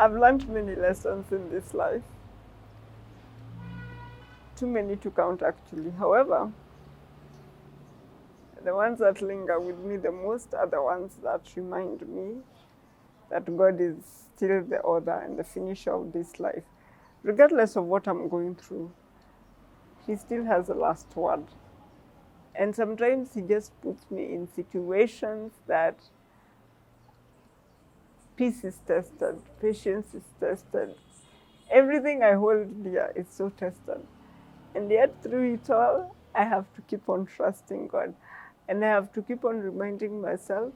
I've learned many lessons in this life. Too many to count, actually. However, the ones that linger with me the most are the ones that remind me that God is still the author and the finisher of this life. Regardless of what I'm going through, He still has the last word. And sometimes He just puts me in situations that peace is tested, patience is tested. Everything I hold dear is so tested. And yet through it all, I have to keep on trusting God. And I have to keep on reminding myself,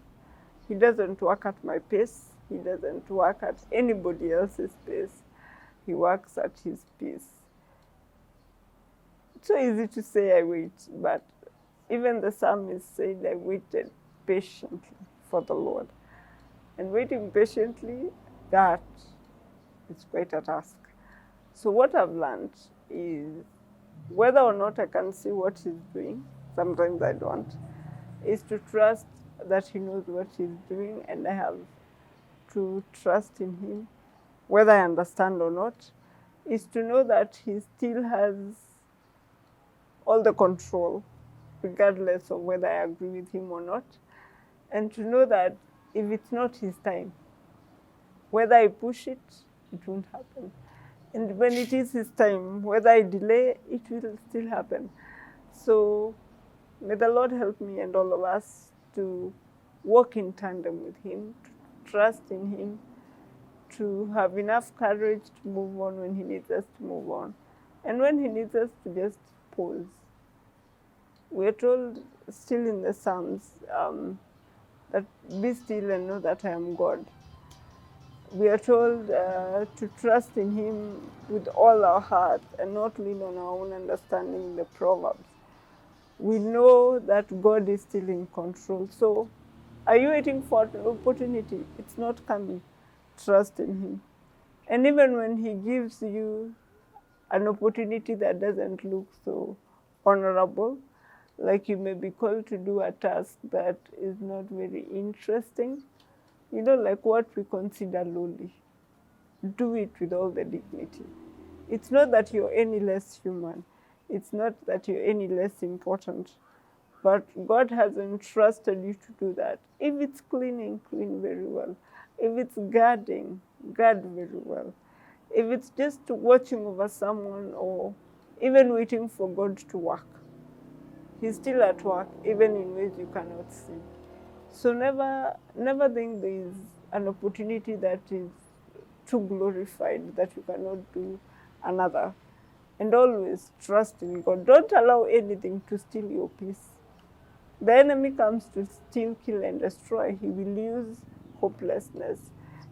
He doesn't work at my pace. He doesn't work at anybody else's pace. He works at His pace. It's so easy to say I wait, but even the psalmist said, I waited patiently for the Lord. And waiting patiently, that is quite a task. So what I've learned is whether or not I can see what He's doing, sometimes I don't, is to trust that He knows what He's doing, and I have to trust in Him, whether I understand or not, is to know that He still has all the control, regardless of whether I agree with Him or not, and to know that if it's not His time, whether I push it, it won't happen. And when it is His time, whether I delay, it will still happen. So may the Lord help me and all of us to walk in tandem with Him, to trust in Him, to have enough courage to move on when He needs us to move on. And when He needs us to just pause. We're told still in the Psalms that be still and know that I am God. We are told to trust in Him with all our heart and not lean on our own understanding in the Proverbs. We know that God is still in control. So are you waiting for an opportunity? It's not coming. Trust in Him. And even when He gives you an opportunity that doesn't look so honorable, like you may be called to do a task that is not very interesting, like what we consider lowly, do it with all the dignity. It's not that you're any less human. It's not that you're any less important. But God has entrusted you to do that. If it's cleaning, clean very well. If it's guarding, guard very well. If it's just watching over someone or even waiting for God to work, He's still at work, even in ways you cannot see. So never think there is an opportunity that is too glorified that you cannot do another. And always trust in God. Don't allow anything to steal your peace. The enemy comes to steal, kill, and destroy. He will use hopelessness.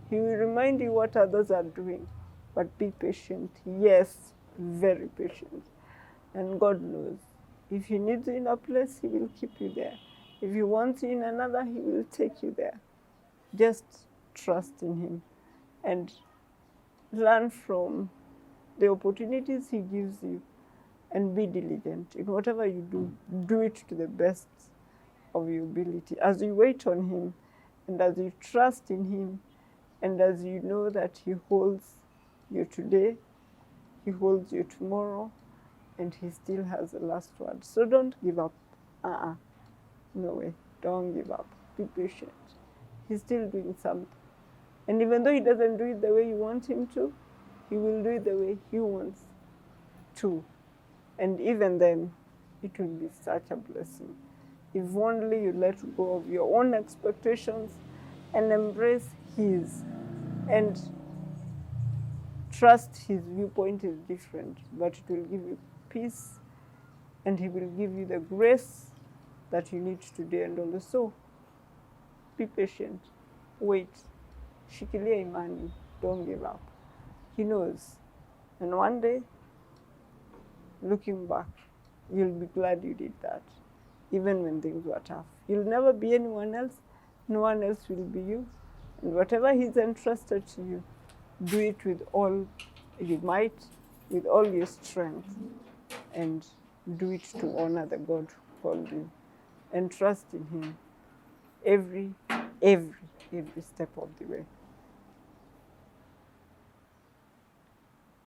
He will remind you what others are doing. But be patient. Yes, very patient. And God knows. If He needs you in a place, He will keep you there. If He wants you in another, He will take you there. Just trust in Him and learn from the opportunities He gives you and be diligent. In whatever you do, do it to the best of your ability. As you wait on Him and as you trust in Him and as you know that He holds you today, He holds you tomorrow, and He still has the last word. So don't give up. No way. Don't give up. Be patient. He's still doing something. And even though He doesn't do it the way you want Him to, He will do it the way He wants to. And even then, it will be such a blessing. If only you let go of your own expectations and embrace His. And trust His viewpoint is different, but it will give you peace and He will give you the grace that you need today and also. Be patient. Wait. Shikilia imani. Don't give up. He knows. And one day, looking back, you'll be glad you did that, even when things were tough. You'll never be anyone else. No one else will be you. And whatever He's entrusted to you, do it with all you might, with all your strength, and do it to honor the God who called you. And trust in Him every step of the way.